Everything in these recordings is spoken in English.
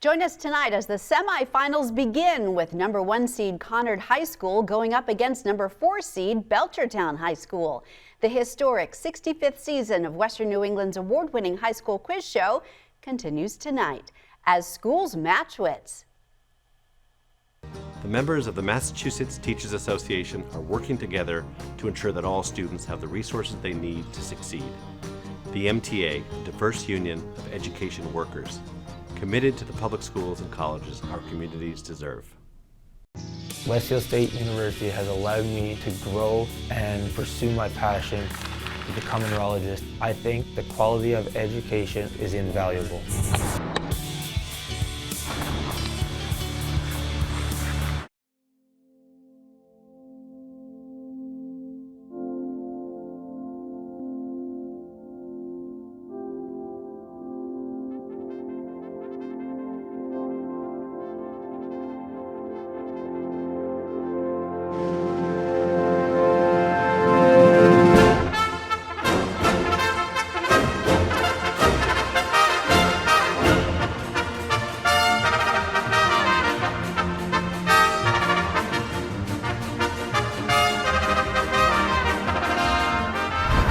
Join us tonight as the semifinals begin with number 1 seed Conard High School going up against number 4 seed Belchertown High School. The historic 65th season of Western New England's award-winning high school quiz show continues tonight. As Schools Match Wits. The members of the Massachusetts Teachers Association are working together to ensure that all students have the resources they need to succeed. The MTA, a diverse union of education workers, committed to the public schools and colleges our communities deserve. Westfield State University has allowed me to grow and pursue my passion to become a neurologist. I think the quality of education is invaluable.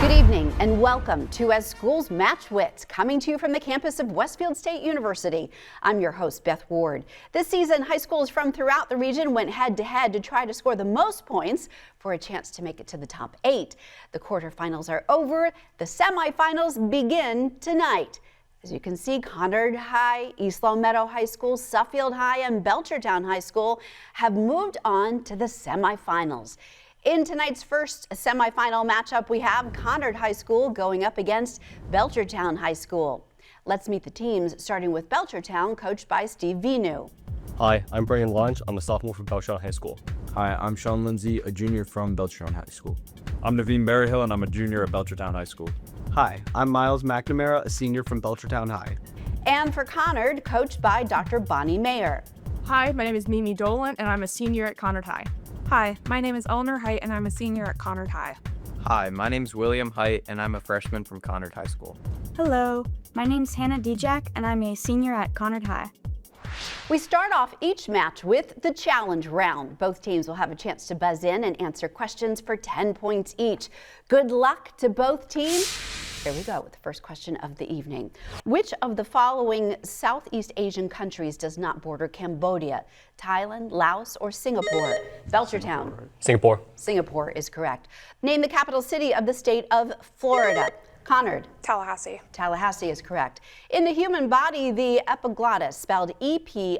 Good evening and welcome to As Schools Match Wits, coming to you from the campus of Westfield State University. I'm your host, Beth Ward. This season, high schools from throughout the region went head-to-head to try to score the most points for a chance to make it to the top 8. The quarterfinals are over. The semifinals begin tonight. As you can see, Conard High, East Long Meadow High School, Suffield High, and Belchertown High School have moved on to the semifinals. In tonight's first semifinal matchup, we have Conard High School going up against Belchertown High School. Let's meet the teams, starting with Belchertown, coached by Steve Vinu. Hi, I'm Brian Lange. I'm a sophomore from Belchertown High School. Hi, I'm Sean Lindsay, a junior from Belchertown High School. I'm Naveen Berryhill, and I'm a junior at Belchertown High School. Hi, I'm Miles McNamara, a senior from Belchertown High. And for Conard, coached by Dr. Bonnie Mayer. Hi, my name is Mimi Dolan, and I'm a senior at Conard High. Hi, my name is Eleanor Height, and I'm a senior at Conard High. Hi, my name's William Height, and I'm a freshman from Conard High School. Hello, my name's Hannah Dijak, and I'm a senior at Conard High. We start off each match with the challenge round. Both teams will have a chance to buzz in and answer questions for 10 points each. Good luck to both teams. Here we go with the first question of the evening. Which of the following Southeast Asian countries does not border Cambodia? Thailand, Laos, or Singapore? Belchertown. Singapore. Singapore is correct. Name the capital city of the state of Florida. Conard. Tallahassee. Tallahassee is correct. In the human body, the epiglottis, spelled E-P-I-G-L-O-T-T-I-S,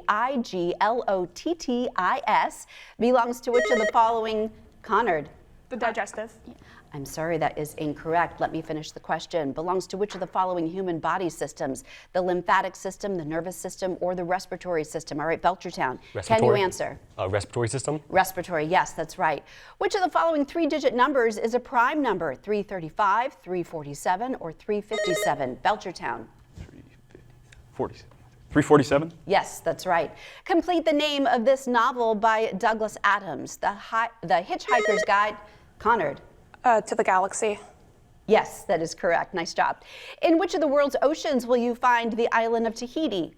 belongs to which of the following? Conard. The digestive. I'm sorry, that is incorrect. Let me finish the question. Belongs to which of the following human body systems? The lymphatic system, the nervous system, or the respiratory system? All right, Belchertown. Can you answer? Respiratory system. Respiratory, yes, that's right. Which of the following 3-digit numbers is a prime number? 335, 347, or 357? Belchertown. 347? Yes, that's right. Complete the name of this novel by Douglas Adams, The Hitchhiker's Guide. Conard. To the galaxy. Yes, that is correct. Nice job. In which of the world's oceans will you find the island of Tahiti?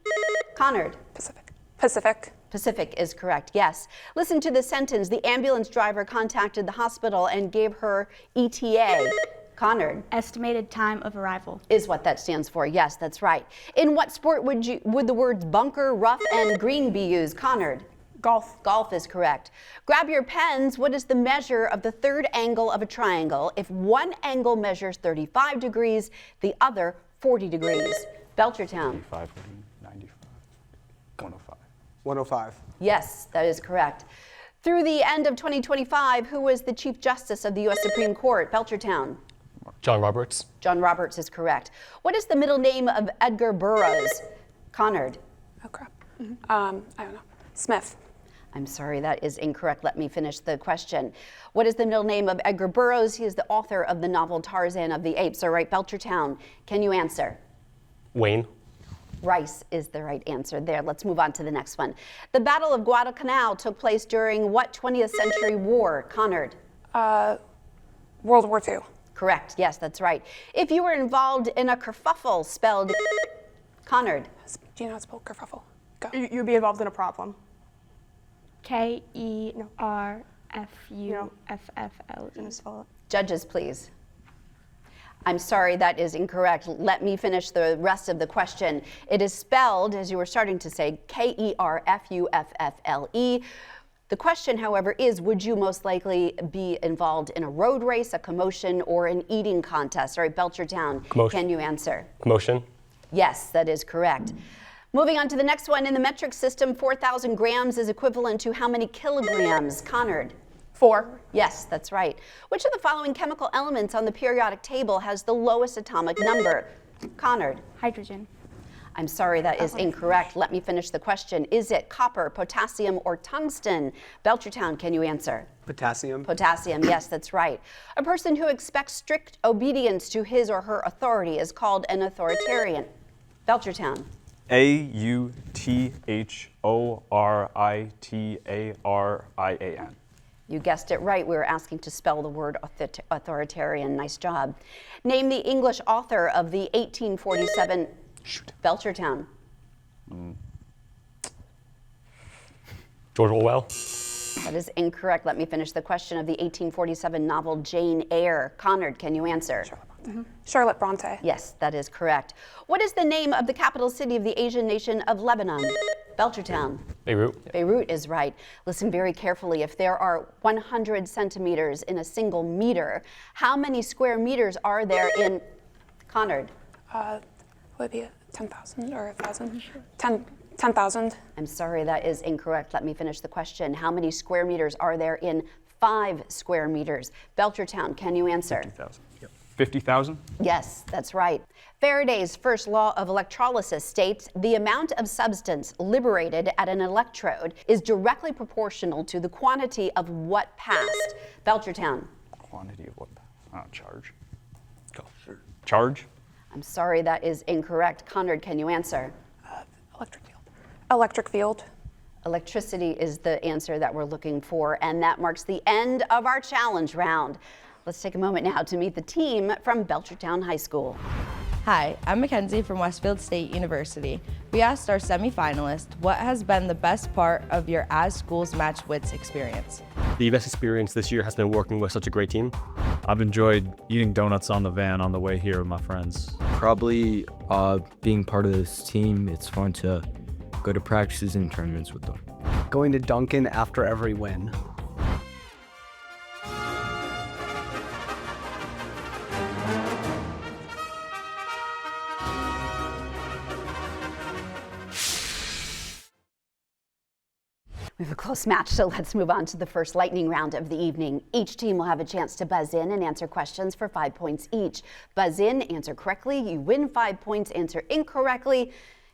Conard. Pacific. Pacific. Pacific is correct, yes. Listen to the sentence. The ambulance driver contacted the hospital and gave her ETA. Conard. Estimated time of arrival. Is what that stands for. Yes, that's right. In what sport would the words bunker, rough, and green be used? Conard. Golf. Golf is correct. Grab your pens. What is the measure of the third angle of a triangle if one angle measures 35 degrees, the other 40 degrees? Belchertown. 95, 95, 105. 105. Yes, that is correct. Through the end of 2025, who was the Chief Justice of the U.S. Supreme Court? Belchertown. John Roberts. John Roberts is correct. What is the middle name of Edgar Burroughs? Conard. Oh, crap. I don't know. Smith. I'm sorry, that is incorrect. Let me finish the question. What is the middle name of Edgar Burroughs? He is the author of the novel Tarzan of the Apes. All right, Belchertown, can you answer? Wayne. Rice is the right answer there. Let's move on to the next one. The Battle of Guadalcanal took place during what 20th century war? Conard. World War II. Correct, yes, that's right. If you were involved in a kerfuffle, spelled Conard. Do you know how to spell kerfuffle? You'd be involved in a problem. Kerfuffle. Judges, please. I'm sorry, that is incorrect. Let me finish the rest of the question. It is spelled, as you were starting to say, Kerfuffle. The question, however, is would you most likely be involved in a road race, a commotion, or an eating contest? All right, Belchertown, can you answer? Commotion. Yes, that is correct. Moving on to the next one. In the metric system, 4,000 grams is equivalent to how many kilograms? Conard. 4. Yes, that's right. Which of the following chemical elements on the periodic table has the lowest atomic number? Conard. Hydrogen. I'm sorry, that is incorrect. Let me finish the question. Is it copper, potassium, or tungsten? Belchertown, can you answer? Potassium. Potassium, yes, that's right. A person who expects strict obedience to his or her authority is called an authoritarian. Belchertown. Authoritan. You guessed it right. We were asking to spell the word authoritarian. Nice job. Name the English author of the 1847... Belchertown. George Orwell. That is incorrect. Let me finish the question of the 1847 novel Jane Eyre. Conard, can you answer? Charlotte Bronte. Yes, that is correct. What is the name of the capital city of the Asian nation of Lebanon? Belchertown. Beirut. Beirut is right. Listen very carefully. If there are 100 centimeters in a single meter, how many square meters are there in Conard? Would it be 10,000 or 1,000? 10,000. I'm sorry, that is incorrect. Let me finish the question. How many square meters are there in 5 square meters? Belchertown, can you answer? 50,000. 50,000? Yes, that's right. Faraday's first law of electrolysis states the amount of substance liberated at an electrode is directly proportional to the quantity of what passed. Belchertown. Quantity of what? Charge. Go. Sure. Charge? I'm sorry, that is incorrect. Conard, can you answer? Electric field. Electric field. Electricity is the answer that we're looking for, and that marks the end of our challenge round. Let's take a moment now to meet the team from Belchertown High School. Hi, I'm Mackenzie from Westfield State University. We asked our semifinalists what has been the best part of your As Schools Match Wits experience. The best experience this year has been working with such a great team. I've enjoyed eating donuts on the van on the way here with my friends. Probably being part of this team. It's fun to go to practices and tournaments with them. Going to Dunkin' after every win. We have a close match, so let's move on to the first lightning round of the evening. Each team will have a chance to buzz in and answer questions for 5 points each. Buzz in, answer correctly, you win 5 points. Answer incorrectly,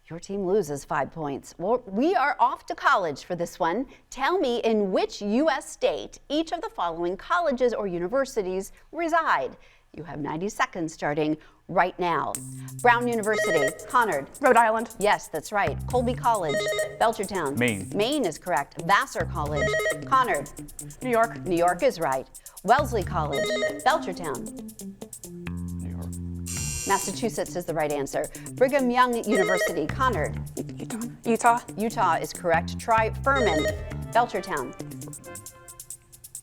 your team loses 5 points. Well, we are off to college for this one. Tell me in which U.S. state each of the following colleges or universities reside. You have 90 seconds starting right now. Brown University, Conard. Rhode Island. Yes, that's right. Colby College, Belchertown. Maine. Maine is correct. Vassar College, Conard. New York. New York is right. Wellesley College, Belchertown. New York. Massachusetts is the right answer. Brigham Young University, Conard. Utah. Utah is correct. Try Furman, Belchertown.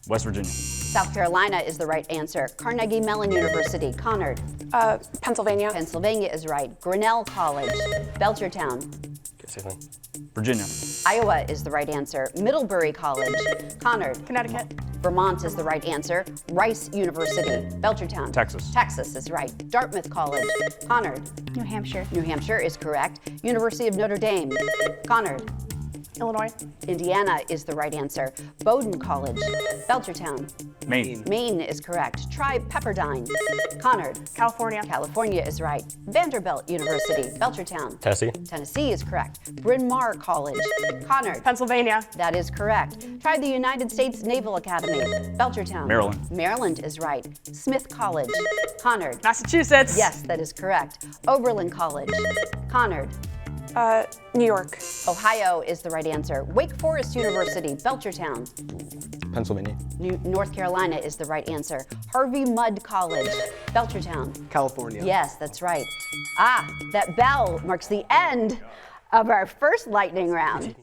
West Virginia. South Carolina is the right answer. Carnegie Mellon University, Conard. Pennsylvania. Pennsylvania is right. Grinnell College, Belchertown. Virginia. Iowa is the right answer. Middlebury College, Conard. Connecticut. Vermont is the right answer. Rice University, Belchertown. Texas. Texas is right. Dartmouth College, Conard. New Hampshire. New Hampshire is correct. University of Notre Dame, Conard. Illinois. Indiana is the right answer. Bowdoin College, Belchertown. Maine. Maine is correct. Try Pepperdine, Conard. California. California is right. Vanderbilt University, Belchertown. Tennessee. Tennessee is correct. Bryn Mawr College, Conard. Pennsylvania. That is correct. Try the United States Naval Academy, Belchertown. Maryland. Maryland is right. Smith College, Conard. Massachusetts. Yes, that is correct. Oberlin College, Conard. New York. Ohio is the right answer. Wake Forest University, Belchertown. Pennsylvania. North Carolina is the right answer. Harvey Mudd College, Belchertown. California. Yes, that's right. That bell marks the end of our first lightning round.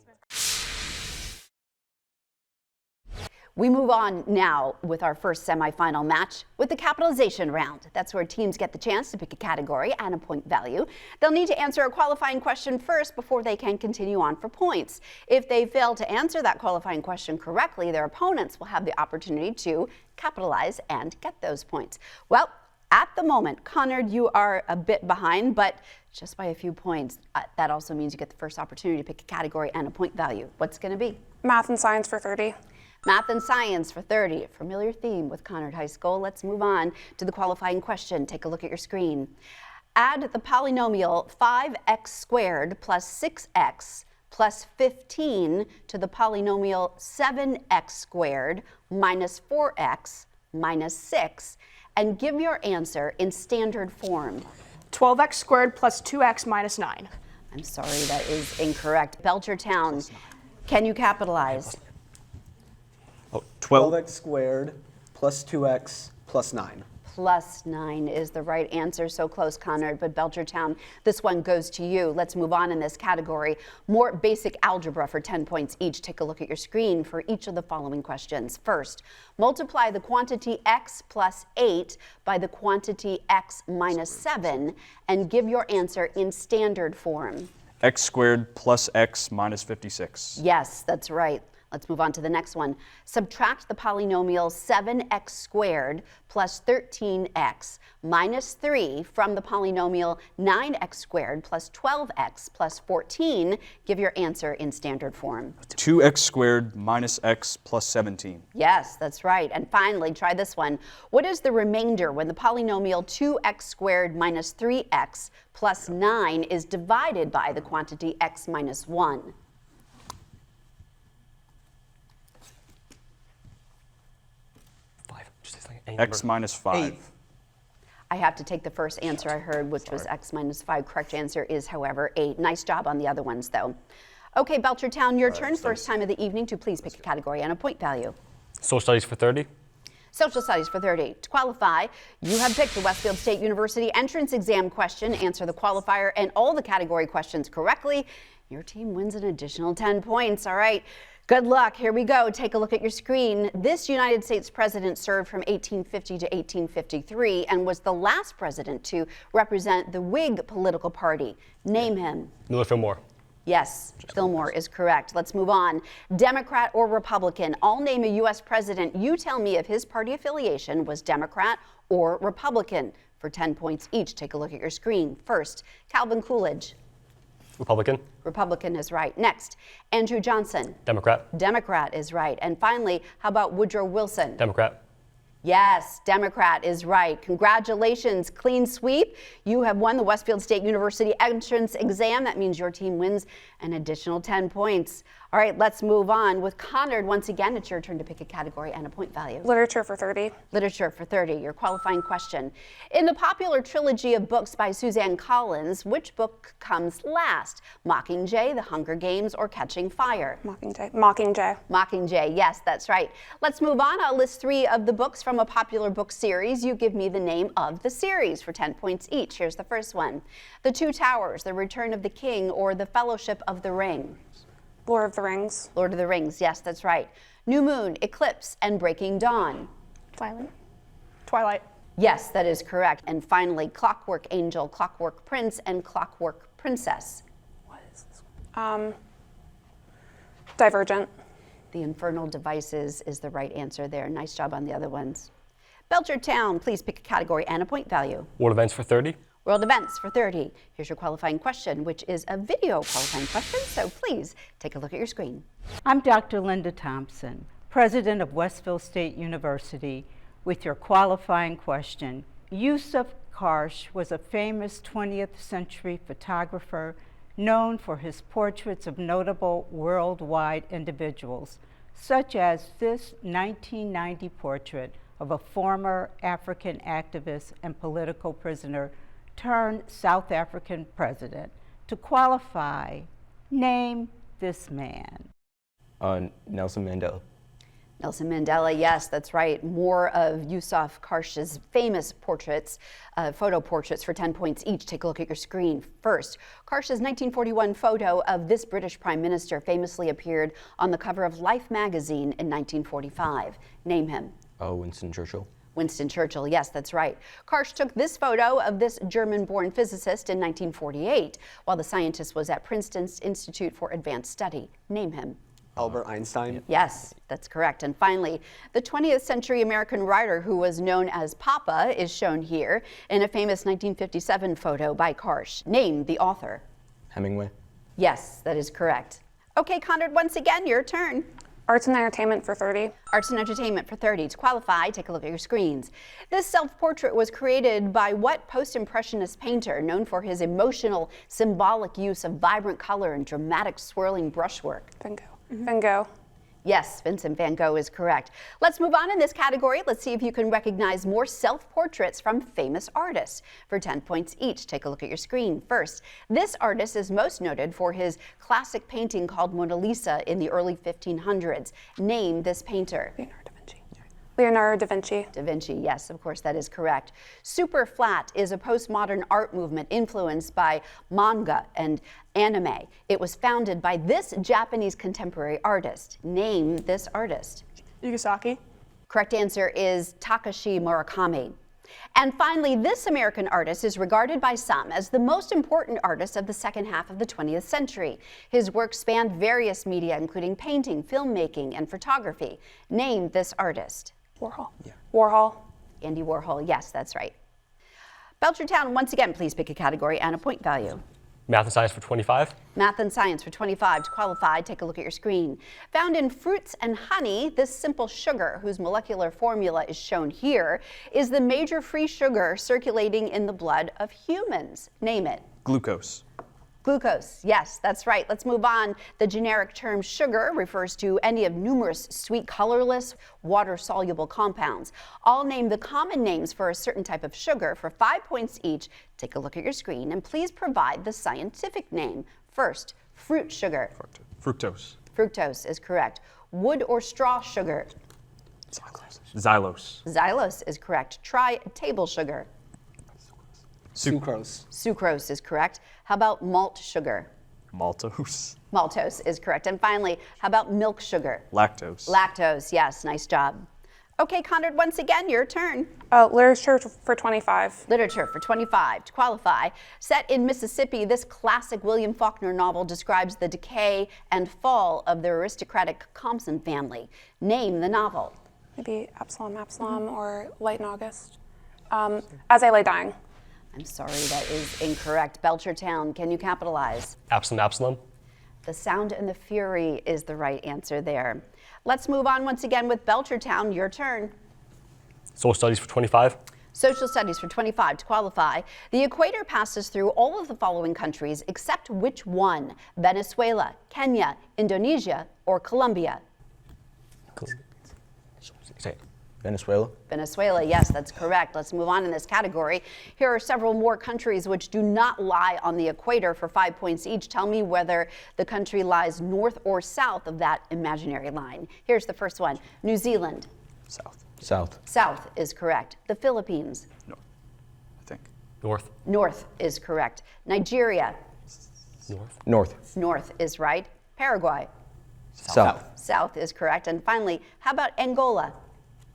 We move on now with our first semifinal match with the capitalization round. That's where teams get the chance to pick a category and a point value. They'll need to answer a qualifying question first before they can continue on for points. If they fail to answer that qualifying question correctly, their opponents will have the opportunity to capitalize and get those points. Well, at the moment, Conard, you are a bit behind, but just by a few points. That also means you get the first opportunity to pick a category and a point value. What's going to be? Math and science for 30. Math and science for 30, a familiar theme with Conard High School. Let's move on to the qualifying question. Take a look at your screen. Add the polynomial 5x squared plus 6x plus 15 to the polynomial 7x squared minus 4x minus 6 and give your answer in standard form. 12x squared plus 2x minus 9. I'm sorry, that is incorrect. Belchertown, can you capitalize? 12x squared plus 2x plus 9. Plus 9 is the right answer. So close, Conard, but Belchertown, this one goes to you. Let's move on in this category. More basic algebra for 10 points each. Take a look at your screen for each of the following questions. First, multiply the quantity x plus 8 by the quantity x minus 7 and give your answer in standard form. X squared plus x minus 56. Yes, that's right. Let's move on to the next one. Subtract the polynomial 7x squared plus 13x minus 3 from the polynomial 9x squared plus 12x plus 14. Give your answer in standard form. 2x squared minus x plus 17. Yes, that's right. And finally, try this one. What is the remainder when the polynomial 2x squared minus 3x plus 9 is divided by the quantity x minus 1? X minus 5. 8. I have to take the first answer I heard, which was x minus 5. Correct answer is, however, 8. Nice job on the other ones, though. Okay, Belchertown, your turn. First time of the evening to please pick a category and a point value. Social studies for 30. Social studies for 30. To qualify, you have picked the Westfield State University entrance exam question. Answer the qualifier and all the category questions correctly. Your team wins an additional 10 points. All right. Good luck. Here we go. Take a look at your screen. This United States president served from 1850 to 1853 and was the last president to represent the Whig political party. Name him. Miller Fillmore. Yes, Fillmore is correct. Let's move on. Democrat or Republican? I'll name a U.S. president. You tell me if his party affiliation was Democrat or Republican. For 10 points each, take a look at your screen. First, Calvin Coolidge. Republican. Republican is right. Next, Andrew Johnson. Democrat. Democrat is right. And finally, how about Woodrow Wilson? Democrat. Yes, Democrat is right. Congratulations, clean sweep. You have won the Westfield State University entrance exam. That means your team wins an additional 10 points. All right, let's move on. With Conard, once again, it's your turn to pick a category and a point value. Literature for 30. Literature for 30, your qualifying question. In the popular trilogy of books by Suzanne Collins, which book comes last? Mockingjay, The Hunger Games, or Catching Fire? Mockingjay. Mockingjay. Mockingjay, yes, that's right. Let's move on. I'll list 3 of the books from a popular book series. You give me the name of the series for 10 points each. Here's the first one. The Two Towers, The Return of the King, or The Fellowship of the Ring? Lord of the Rings. Lord of the Rings, yes, that's right. New Moon, Eclipse, and Breaking Dawn. Twilight. Twilight. Yes, that is correct. And finally, Clockwork Angel, Clockwork Prince, and Clockwork Princess. What is this one? Divergent. The Infernal Devices is the right answer there. Nice job on the other ones. Belchertown, please pick a category and a point value. World events for 30. World events for 30. Here's your qualifying question, which is a video qualifying question, so please take a look at your screen. I'm Dr. Linda Thompson, president of Westfield State University, with your qualifying question. Yusuf Karsh was a famous 20th century photographer known for his portraits of notable worldwide individuals, such as this 1990 portrait of a former African activist and political prisoner turned South African president. To qualify, name this man. Nelson Mandela. Nelson Mandela, yes, that's right. More of Yusuf Karsh's famous portraits, photo portraits for 10 points each. Take a look at your screen. First, Karsh's 1941 photo of this British Prime Minister famously appeared on the cover of Life magazine in 1945. Name him. Winston Churchill. Winston Churchill, yes, that's right. Karsh took this photo of this German-born physicist in 1948 while the scientist was at Princeton's Institute for Advanced Study. Name him. Albert Einstein. Yes, that's correct. And finally, the 20th century American writer who was known as Papa is shown here in a famous 1957 photo by Karsh. Name the author. Hemingway. Yes, that is correct. Okay, Conard, once again, your turn. Arts and entertainment for 30. Arts and entertainment for 30. To qualify, take a look at your screens. This self-portrait was created by what post-impressionist painter known for his emotional, symbolic use of vibrant color and dramatic swirling brushwork? Van Gogh. Van Gogh. Yes, Vincent van Gogh is correct. Let's move on in this category. Let's see if you can recognize more self-portraits from famous artists. For 10 points each, take a look at your screen. First, this artist is most noted for his classic painting called Mona Lisa in the early 1500s. Name this painter. Leonardo da Vinci. Da Vinci, yes, of course, that is correct. Super flat is a postmodern art movement influenced by manga and anime. It was founded by this Japanese contemporary artist. Name this artist. Yugasaki. Correct answer is Takashi Murakami. And finally, this American artist is regarded by some as the most important artist of the second half of the 20th century. His work spanned various media, including painting, filmmaking, and photography. Name this artist. Warhol. Yeah. Warhol. Andy Warhol, yes, that's right. Belchertown, once again, please pick a category and a point value. Math and science for 25. Math and science for 25. To qualify, take a look at your screen. Found in fruits and honey, this simple sugar, whose molecular formula is shown here, is the major free sugar circulating in the blood of humans. Name it. Glucose. Glucose, yes, that's right. Let's move on. The generic term sugar refers to any of numerous sweet, colorless, water-soluble compounds. I'll name the common names for a certain type of sugar for 5 points each. Take a look at your screen and please provide the scientific name. First, fruit sugar. Fructose. Fructose is correct. Wood or straw sugar. Xylose. Xylose is correct. Try table sugar. Sucrose. Sucrose is correct. How about malt sugar? Maltose. Maltose is correct. And finally, how about milk sugar? Lactose. Lactose, yes, nice job. Okay, Conard, once again, your turn. Literature for 25. Literature for 25. To qualify, set in Mississippi, this classic William Faulkner novel describes the decay and fall of the aristocratic Compson family. Name the novel. Maybe Absalom, or Light in August. As I Lay Dying. I'm sorry, that is incorrect. Belchertown, can you capitalize? Absalom. The Sound and the Fury is the right answer there. Let's move on once again with Belchertown. Your turn. Social studies for 25. Social studies for 25. To qualify, the equator passes through all of the following countries except which one? Venezuela, Kenya, Indonesia, or Colombia? Say it. Venezuela. Venezuela, yes, that's correct. Let's move on in this category. Here are several more countries which do not lie on the equator for 5 points each. Tell me whether the country lies north or south of that imaginary line. Here's the first one. New Zealand. South. South. South is correct. The Philippines. North. I think. North. North is correct. Nigeria. North. North. North is right. Paraguay. South. South is correct. And finally, how about Angola?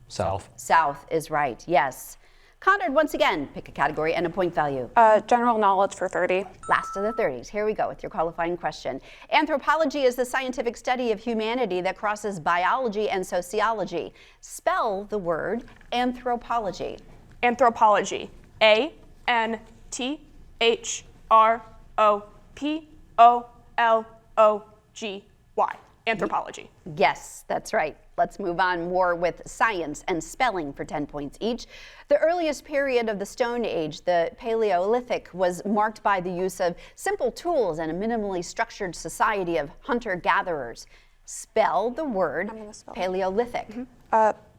South. South is right, yes. Conard, once again, pick a category and a point value. General knowledge for 30. Last of the 30s. Here we go with your qualifying question. Anthropology is the scientific study of humanity that crosses biology and sociology. Spell the word anthropology. Anthropology. A-N-T-H-R-O-P-O-L-O-G-Y. Anthropology. Yes, that's right. Let's move on more with science and spelling for 10 points each. The earliest period of the Stone Age, the Paleolithic, was marked by the use of simple tools and a minimally structured society of hunter-gatherers. Spell the word Paleolithic.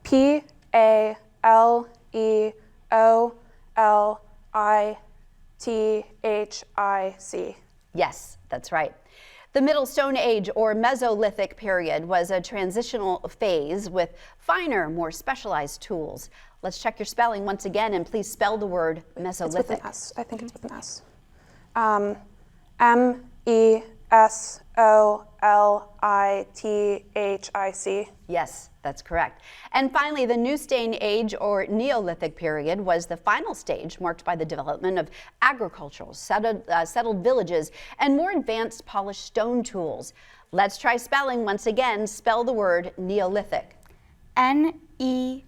P-A-L-E-O-L-I-T-H-I-C. Yes, that's right. The Middle Stone Age or Mesolithic period was a transitional phase with finer, more specialized tools. Let's check your spelling once again, and please spell the word Mesolithic. It's with an S. I think it's with an S. M-E-S-O-L-I-T-H-I-C. Yes, that's correct. And finally, the New Stone Age or Neolithic period was the final stage marked by the development of agricultural, settled villages, and more advanced polished stone tools. Let's try spelling once again. Spell the word Neolithic. Neolithic.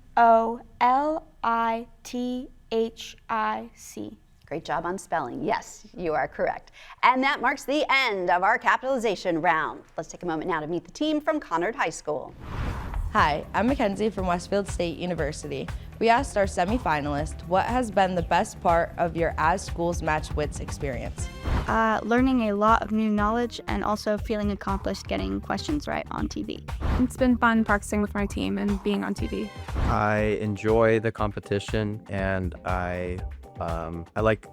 Great job on spelling. Yes, you are correct. And that marks the end of our capitalization round. Let's take a moment now to meet the team from Conard High School. Hi, I'm Mackenzie from Westfield State University. We asked our semifinalists what has been the best part of your As Schools Match Wits experience. Learning a lot of new knowledge and also feeling accomplished getting questions right on TV. It's been fun practicing with my team and being on TV. I enjoy the competition, and I like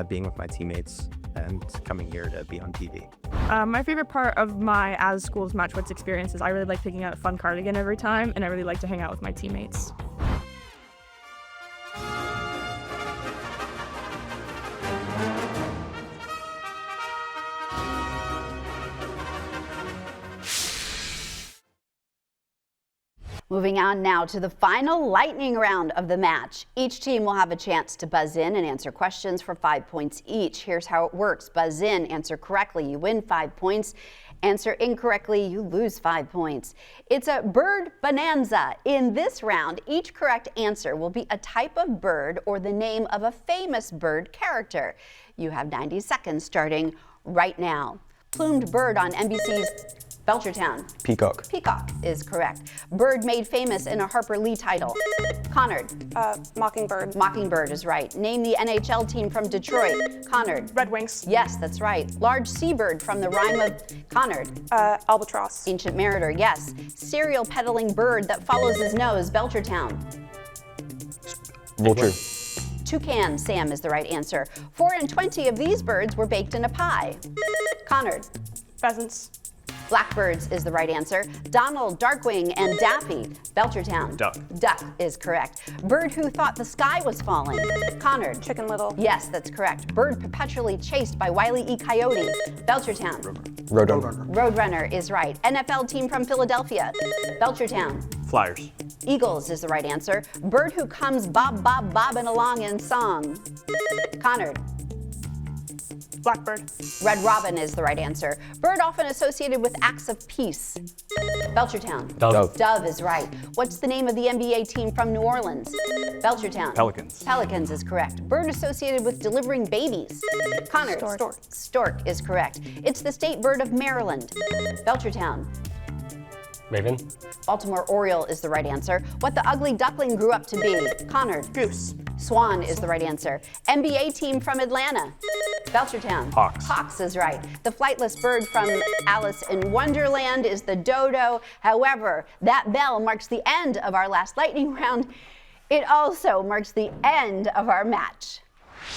being with my teammates and coming here to be on TV. My favorite part of my As Schools Match Wits experience is I really like picking out a fun cardigan every time, and I really like to hang out with my teammates. Moving on now to the final lightning round of the match. Each team will have a chance to buzz in and answer questions for 5 points each. Here's how it works. Buzz in, answer correctly, you win 5 points. Answer incorrectly, you lose 5 points. It's a bird bonanza. In this round, each correct answer will be a type of bird or the name of a famous bird character. You have 90 seconds starting right now. Plumed bird on NBC's Belchertown. Peacock. Peacock is correct. Bird made famous in a Harper Lee title. Conard. Mockingbird. Mockingbird is right. Name the NHL team from Detroit. Conard. Red Wings. Yes, that's right. Large seabird from the rhyme of Conard. Albatross. Ancient mariner, yes. Cereal peddling bird that follows his nose. Belchertown. Vulture. Toucan, Sam, is the right answer. 4 and 20 of these birds were baked in a pie. Conard. Pheasants. Blackbirds is the right answer. Donald, Darkwing, and Daffy. Belchertown. Duck. Duck is correct. Bird who thought the sky was falling. Conard. Chicken Little. Yes, that's correct. Bird perpetually chased by Wile E. Coyote. Belchertown. Roadrunner. Roadrunner is right. NFL team from Philadelphia. Belchertown. Flyers. Eagles is the right answer. Bird who comes bob, bob, bobbing along in song. Conard. Blackbird. Red Robin is the right answer. Bird often associated with acts of peace. Belchertown. Dove. Dove is right. What's the name of the NBA team from New Orleans? Belchertown. Pelicans. Pelicans is correct. Bird associated with delivering babies. Conard. Stork. Stork is correct. It's the state bird of Maryland. Belchertown. Raven. Baltimore Oriole is the right answer. What the ugly duckling grew up to be. Conard. Goose. Swan is the right answer. NBA team from Atlanta. Belchertown. Hawks. Hawks is right. The flightless bird from Alice in Wonderland is the dodo. However, that bell marks the end of our last lightning round. It also marks the end of our match.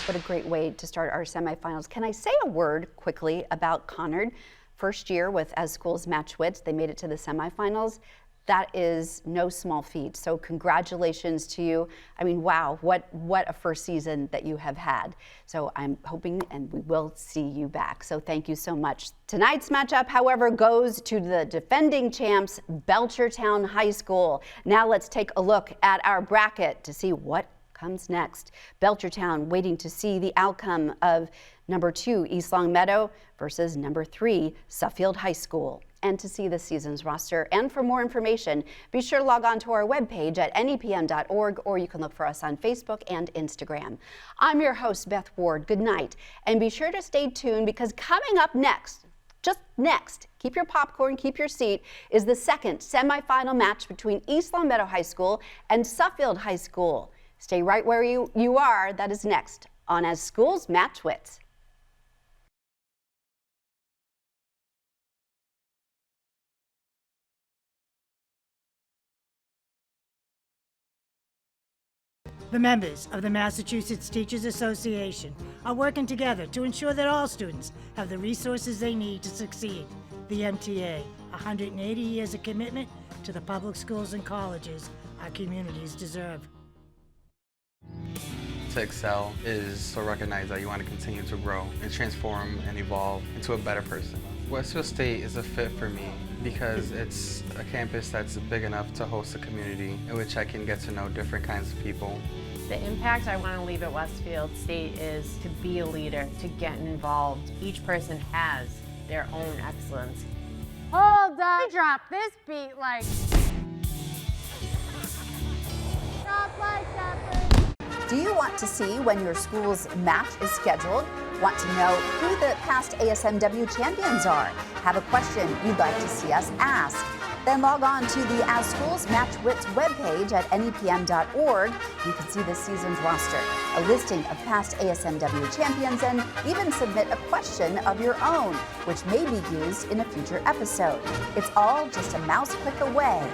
What a great way to start our semifinals. Can I say a word quickly about Conard? First year with As Schools Match Wits, they made it to the semifinals. That is no small feat. So congratulations to you. I mean, wow, what a first season that you have had. So I'm hoping and we will see you back. So thank you so much. Tonight's matchup, however, goes to the defending champs, Belchertown High School. Now let's take a look at our bracket to see what comes next. Belchertown waiting to see the outcome of number 2, East Longmeadow versus number 3, Suffield High School. And to see this season's roster and for more information, be sure to log on to our webpage at NEPM.org, or you can look for us on Facebook and Instagram. I'm your host, Beth Ward. Good night. And be sure to stay tuned, because coming up next, just next, keep your popcorn, keep your seat, is the second semifinal match between East Longmeadow High School and Suffield High School. Stay right where you are. That is next on As Schools Match Wits. The members of the Massachusetts Teachers Association are working together to ensure that all students have the resources they need to succeed. The MTA, 180 years of commitment to the public schools and colleges our communities deserve. To excel is to recognize that you want to continue to grow and transform and evolve into a better person. Westfield State is a fit for me because it's a campus that's big enough to host a community in which I can get to know different kinds of people. The impact I want to leave at Westfield State is to be a leader, to get involved. Each person has their own excellence. Hold on, drop this beat like. Drop like that. Do you want to see when your school's match is scheduled? Want to know who the past ASMW champions are? Have a question you'd like to see us ask? Then log on to the As Schools Match Wits webpage at NEPM.org. You can see this season's roster, a listing of past ASMW champions, and even submit a question of your own, which may be used in a future episode. It's all just a mouse click away.